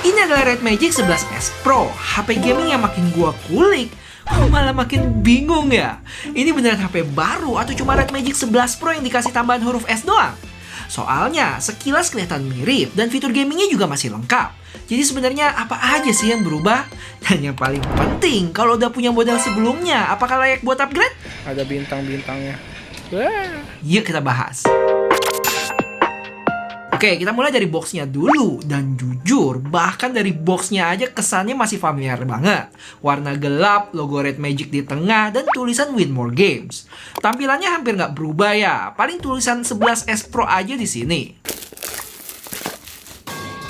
Ini adalah Red Magic 11S Pro, HP gaming yang makin gua kulik, malah makin bingung ya. Ini beneran HP baru atau cuma Red Magic 11 Pro yang dikasih tambahan huruf S doang? Soalnya sekilas kelihatan mirip dan fitur gamingnya juga masih lengkap. Jadi sebenarnya apa aja sih yang berubah? Dan yang paling penting, kalau udah punya model sebelumnya, apakah layak buat upgrade? Ada bintang-bintangnya. Yuk kita bahas. Oke, kita mulai dari boxnya dulu. Dan jujur, bahkan dari boxnya aja kesannya masih familiar banget. Warna gelap, logo Red Magic di tengah, dan tulisan Win More Games. Tampilannya hampir nggak berubah ya. Paling tulisan 11S Pro aja di sini.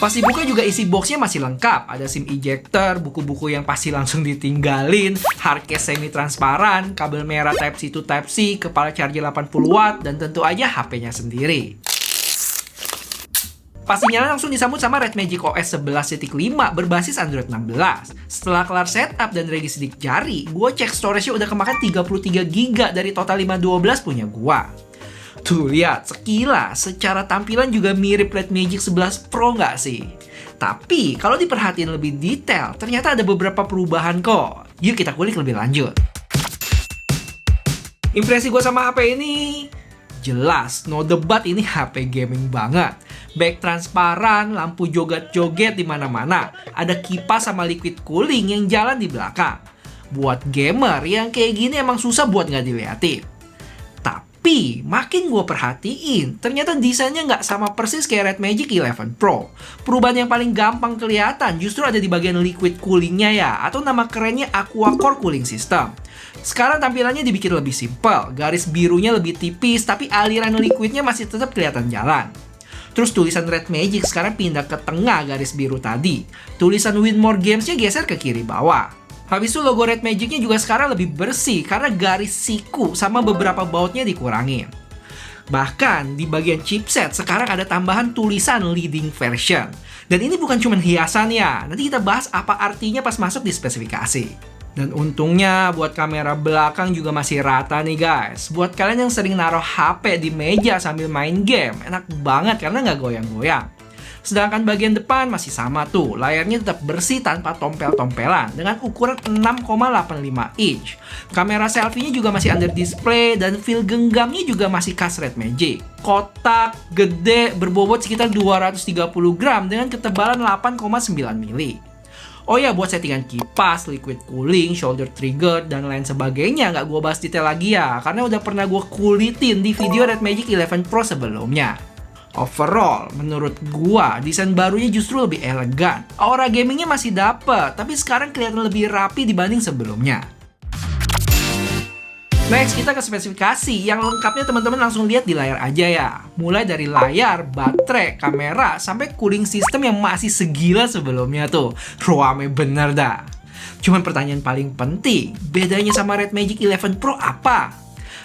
Pas dibuka juga isi boxnya masih lengkap. Ada SIM ejector, buku-buku yang pasti langsung ditinggalin, hardcase semi-transparan, kabel merah Type-C to Type-C, kepala charger 80 watt, dan tentu aja HP-nya sendiri. Pastinya langsung disambut sama Red Magic OS 11.5 berbasis Android 16. Setelah kelar setup dan ready sidik jari, gue cek storage-nya udah kemakan 33GB dari total 512 punya gua. Tuh lihat, sekilas secara tampilan juga mirip Red Magic 11 Pro nggak sih? Tapi kalau diperhatiin lebih detail, ternyata ada beberapa perubahan kok. Yuk kita kulik lebih lanjut. Impresi gue sama HP ini jelas, no debat, ini HP gaming banget. Back transparan, lampu joget-joget di mana-mana. Ada kipas sama liquid cooling yang jalan di belakang. Buat gamer yang kayak gini emang susah buat nggak diliatin. Tapi makin gue perhatiin, ternyata desainnya nggak sama persis kayak Red Magic 11 Pro. Perubahan yang paling gampang kelihatan justru ada di bagian liquid coolingnya ya, atau nama kerennya Aqua Core Cooling System. Sekarang tampilannya dibikin lebih simpel, garis birunya lebih tipis, tapi aliran liquidnya masih tetap kelihatan jalan. Terus tulisan Red Magic sekarang pindah ke tengah garis biru tadi. Tulisan Win More Games-nya geser ke kiri bawah. Habis itu logo Red Magic-nya juga sekarang lebih bersih karena garis siku sama beberapa bautnya dikurangin. Bahkan di bagian chipset sekarang ada tambahan tulisan leading version. Dan ini bukan cuma hiasan ya, nanti kita bahas apa artinya pas masuk di spesifikasi. Dan untungnya buat kamera belakang juga masih rata nih guys. Buat kalian yang sering naruh HP di meja sambil main game, enak banget karena nggak goyang-goyang. Sedangkan bagian depan masih sama tuh, layarnya tetap bersih tanpa tompel-tompelan dengan ukuran 6,85 inch. Kamera selfie-nya juga masih under display dan feel genggamnya juga masih khas Red Magic. Kotak, gede, berbobot sekitar 230 gram dengan ketebalan 8,9 mm. Oh ya, buat settingan kipas, liquid cooling, shoulder trigger, dan lain sebagainya nggak gue bahas detail lagi ya, karena udah pernah gue kulitin di video Red Magic 11 Pro sebelumnya. Overall, menurut gua, desain barunya justru lebih elegan. Aura gamingnya masih dapet, tapi sekarang kelihatan lebih rapi dibanding sebelumnya. Next, kita ke spesifikasi. Yang lengkapnya teman-teman langsung lihat di layar aja ya. Mulai dari layar, baterai, kamera, sampai cooling system yang masih segila sebelumnya tuh. Rame bener dah. Cuman pertanyaan paling penting, bedanya sama Red Magic 11 Pro apa?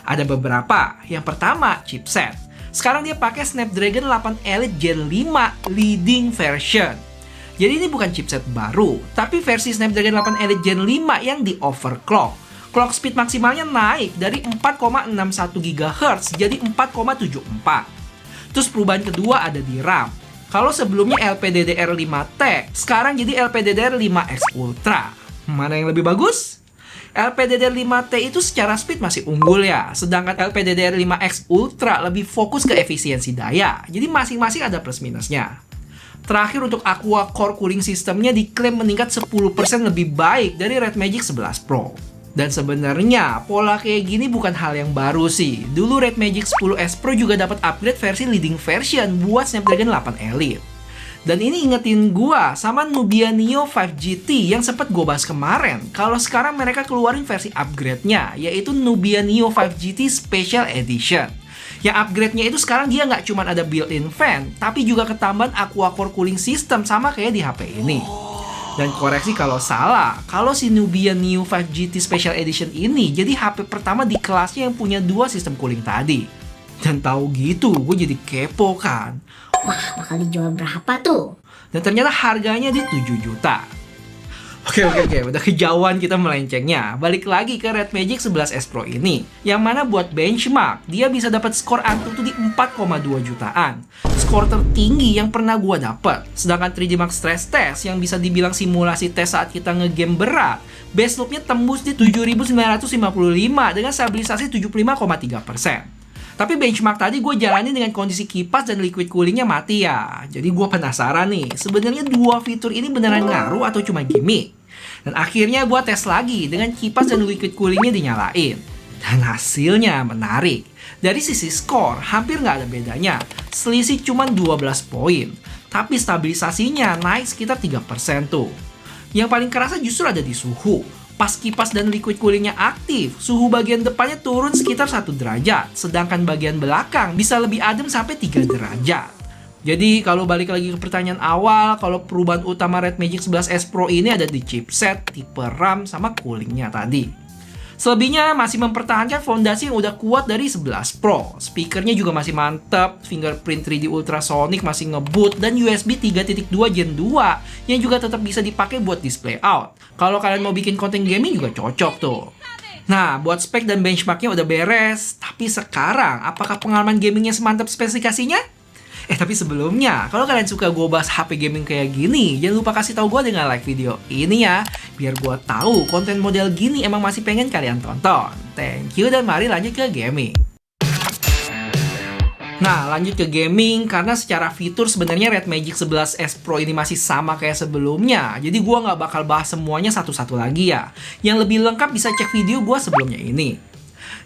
Ada beberapa. Yang pertama, chipset. Sekarang dia pakai Snapdragon 8 Elite Gen 5 leading version. Jadi ini bukan chipset baru, tapi versi Snapdragon 8 Elite Gen 5 yang di overclock. Clock speed maksimalnya naik dari 4,61 GHz jadi 4,74. Terus perubahan kedua ada di RAM. Kalau sebelumnya LPDDR5T, sekarang jadi LPDDR5X Ultra. Mana yang lebih bagus? LPDDR5T itu secara speed masih unggul ya, sedangkan LPDDR5X Ultra lebih fokus ke efisiensi daya. Jadi masing-masing ada plus minusnya. Terakhir untuk Aqua Core Cooling Systemnya diklaim meningkat 10% lebih baik dari Red Magic 11 Pro. Dan sebenarnya pola kayak gini bukan hal yang baru sih. Dulu Red Magic 10S Pro juga dapat upgrade versi leading version buat Snapdragon 8 Elite. Dan ini ingetin gua sama Nubia Neo 5 GT yang sempat gua bahas kemarin. Kalau sekarang mereka keluarin versi upgrade-nya, yaitu Nubia Neo 5 GT Special Edition. Yang upgrade-nya itu sekarang dia nggak cuma ada built-in fan, tapi juga ketambahan Aqua Core Cooling System sama kayak di HP ini. Dan koreksi kalau salah, kalau si Nubia Neo 5 GT Special Edition ini jadi HP pertama di kelasnya yang punya dua sistem cooling tadi. Dan tahu gitu, gue jadi kepo kan. Wah, bakal dijual berapa tuh? Dan ternyata harganya di 7 juta. Oke, udah kejauhan kita melencengnya. Balik lagi ke Red Magic 11S Pro ini, yang mana buat benchmark, dia bisa dapat skor AnTuTu di 4,2 jutaan. Skor tertinggi yang pernah gua dapat. Sedangkan 3D Mark Stress Test yang bisa dibilang simulasi tes saat kita ngegame berat, base loopnya tembus di 7955 dengan stabilisasi 75,3%. Tapi benchmark tadi gue jalani dengan kondisi kipas dan liquid coolingnya mati ya. Jadi gue penasaran nih, sebenarnya dua fitur ini beneran ngaruh atau cuma gimmick? Dan akhirnya gue tes lagi dengan kipas dan liquid coolingnya dinyalain. Dan hasilnya menarik. Dari sisi skor, hampir nggak ada bedanya. Selisih cuma 12 poin. Tapi stabilisasinya naik sekitar 3% tuh. Yang paling kerasa justru ada di suhu. Pas kipas dan liquid coolingnya aktif, suhu bagian depannya turun sekitar 1 derajat, sedangkan bagian belakang bisa lebih adem sampai 3 derajat. Jadi kalau balik lagi ke pertanyaan awal, kalau perubahan utama Red Magic 11S Pro ini ada di chipset, tipe RAM, sama coolingnya tadi. Selebihnya masih mempertahankan fondasi yang udah kuat dari 11 Pro. Speakernya juga masih mantap, fingerprint 3D ultrasonic masih ngebut, dan USB 3.2 Gen 2 yang juga tetap bisa dipakai buat display out. Kalau kalian mau bikin konten gaming juga cocok tuh. Nah, buat spek dan benchmarknya udah beres, tapi sekarang apakah pengalaman gamingnya semantap spesifikasinya? Tapi sebelumnya, kalau kalian suka gue bahas HP gaming kayak gini, jangan lupa kasih tahu gue dengan like video ini ya, biar gue tahu konten model gini emang masih pengen kalian tonton. Thank you dan mari lanjut ke gaming. Nah, lanjut ke gaming, karena secara fitur sebenarnya Red Magic 11S Pro ini masih sama kayak sebelumnya. Jadi gue nggak bakal bahas semuanya satu-satu lagi ya. Yang lebih lengkap bisa cek video gue sebelumnya ini.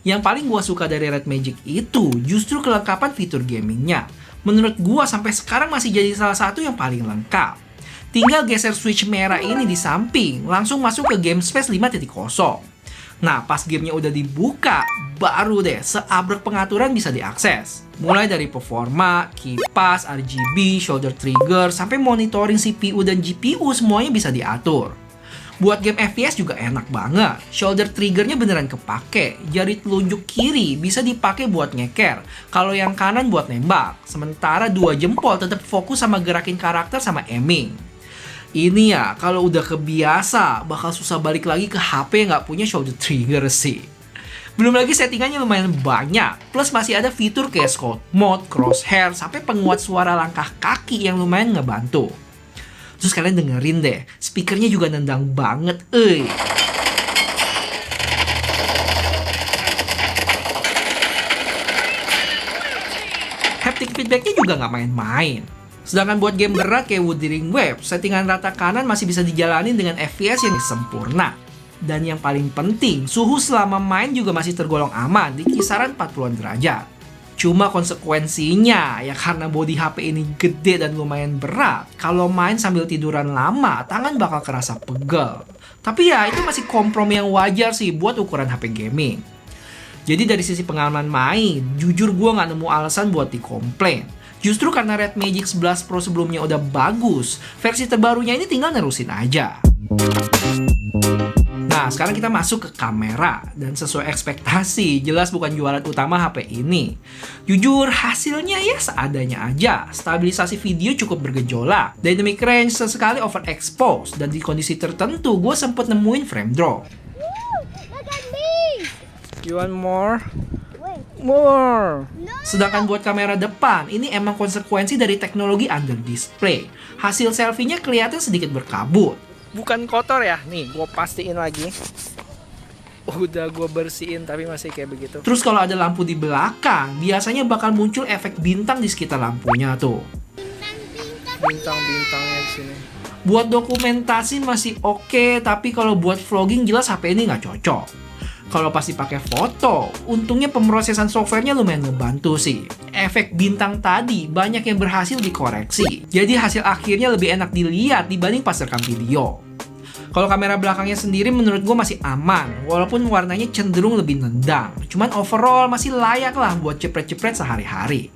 Yang paling gue suka dari Red Magic itu justru kelengkapan fitur gamingnya. Menurut gua sampai sekarang masih jadi salah satu yang paling lengkap. Tinggal geser switch merah ini di samping, langsung masuk ke Game Space 5.0. Nah, pas gamenya udah dibuka, baru deh seabrek pengaturan bisa diakses. Mulai dari performa, kipas, RGB, shoulder trigger, sampai monitoring CPU dan GPU semuanya bisa diatur. Buat game FPS juga enak banget. Shoulder triggernya beneran kepake. Jari telunjuk kiri bisa dipakai buat nyeker. Kalau yang kanan buat nembak. Sementara dua jempol tetap fokus sama gerakin karakter sama aiming. Ini ya, kalau udah kebiasa, bakal susah balik lagi ke HP yang nggak punya shoulder trigger sih. Belum lagi settingannya lumayan banyak. Plus masih ada fitur kayak scout mode, crosshair, sampai penguat suara langkah kaki yang lumayan ngebantu. Terus kalian dengerin deh, speakernya juga nendang banget, Haptic feedbacknya juga nggak main-main. Sedangkan buat game berat kayak Wuthering Waves, settingan rata kanan masih bisa dijalanin dengan FPS yang sempurna. Dan yang paling penting, suhu selama main juga masih tergolong aman di kisaran 40-an derajat. Cuma konsekuensinya, ya karena bodi HP ini gede dan lumayan berat, kalau main sambil tiduran lama, tangan bakal kerasa pegel. Tapi ya, itu masih kompromi yang wajar sih buat ukuran HP gaming. Jadi dari sisi pengalaman main, jujur gue nggak nemu alasan buat dikomplain. Justru karena Red Magic 11 Pro sebelumnya udah bagus, versi terbarunya ini tinggal nerusin aja. Nah, sekarang kita masuk ke kamera. Dan sesuai ekspektasi, jelas bukan jualan utama HP ini. Jujur, hasilnya ya seadanya aja. Stabilisasi video cukup bergejolak. Dynamic range sesekali overexposed. Dan di kondisi tertentu, gue sempet nemuin frame drop. You want more? More. Sedangkan buat kamera depan, ini emang konsekuensi dari teknologi under display. Hasil selfie-nya kelihatan sedikit berkabut. Bukan kotor ya, nih gue pastiin lagi. Udah gue bersihin tapi masih kayak begitu. Terus kalau ada lampu di belakang, biasanya bakal muncul efek bintang di sekitar lampunya tuh. Bintang-bintangnya di sini. Buat dokumentasi masih oke, tapi kalau buat vlogging jelas HP ini nggak cocok. Kalau pasti pakai foto, untungnya pemrosesan softwarenya lumayan ngebantu sih. Efek bintang tadi banyak yang berhasil dikoreksi. Jadi hasil akhirnya lebih enak dilihat dibanding pas rekam video. Kalau kamera belakangnya sendiri menurut gue masih aman, walaupun warnanya cenderung lebih nendang. Cuman overall masih layak lah buat cepret-cepret sehari-hari.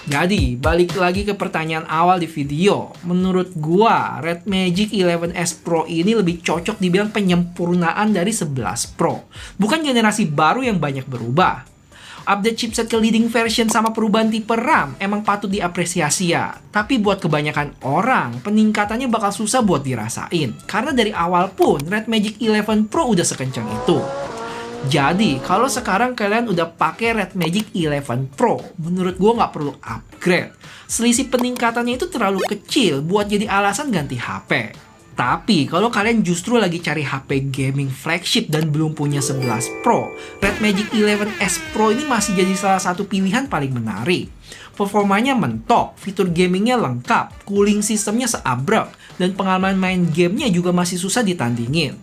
Jadi, balik lagi ke pertanyaan awal di video. Menurut gua, Red Magic 11S Pro ini lebih cocok dibilang penyempurnaan dari 11 Pro. Bukan generasi baru yang banyak berubah. Update chipset ke leading version sama perubahan tipe RAM emang patut diapresiasi ya. Tapi buat kebanyakan orang, peningkatannya bakal susah buat dirasain. Karena dari awal pun, Red Magic 11 Pro udah sekencang itu. Jadi, kalau sekarang kalian udah pakai Red Magic 11 Pro, menurut gue nggak perlu upgrade. Selisih peningkatannya itu terlalu kecil buat jadi alasan ganti HP. Tapi, kalau kalian justru lagi cari HP gaming flagship dan belum punya 11 Pro, Red Magic 11S Pro ini masih jadi salah satu pilihan paling menarik. Performanya mentok, fitur gamingnya lengkap, cooling sistemnya seabrek, dan pengalaman main gamenya juga masih susah ditandingin.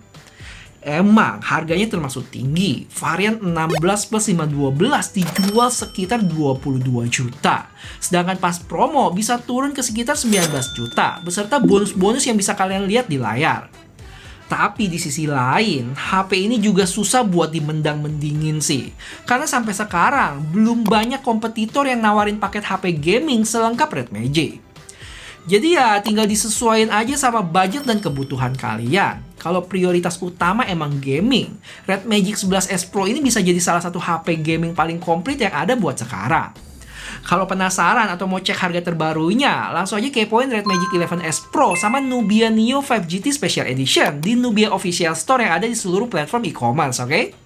Emang harganya termasuk tinggi, varian 16 plus 512 dijual sekitar 22 juta. Sedangkan pas promo bisa turun ke sekitar 19 juta, beserta bonus-bonus yang bisa kalian lihat di layar. Tapi di sisi lain, HP ini juga susah buat dimendang-mendingin sih. Karena sampai sekarang, belum banyak kompetitor yang nawarin paket HP gaming selengkap Red Magic. Jadi ya tinggal disesuaikan aja sama budget dan kebutuhan kalian. Kalau prioritas utama emang gaming, Red Magic 11S Pro ini bisa jadi salah satu HP gaming paling komplit yang ada buat sekarang. Kalau penasaran atau mau cek harga terbarunya, langsung aja kepoin Red Magic 11S Pro sama Nubia Neo 5 GT Special Edition di Nubia Official Store yang ada di seluruh platform e-commerce, oke?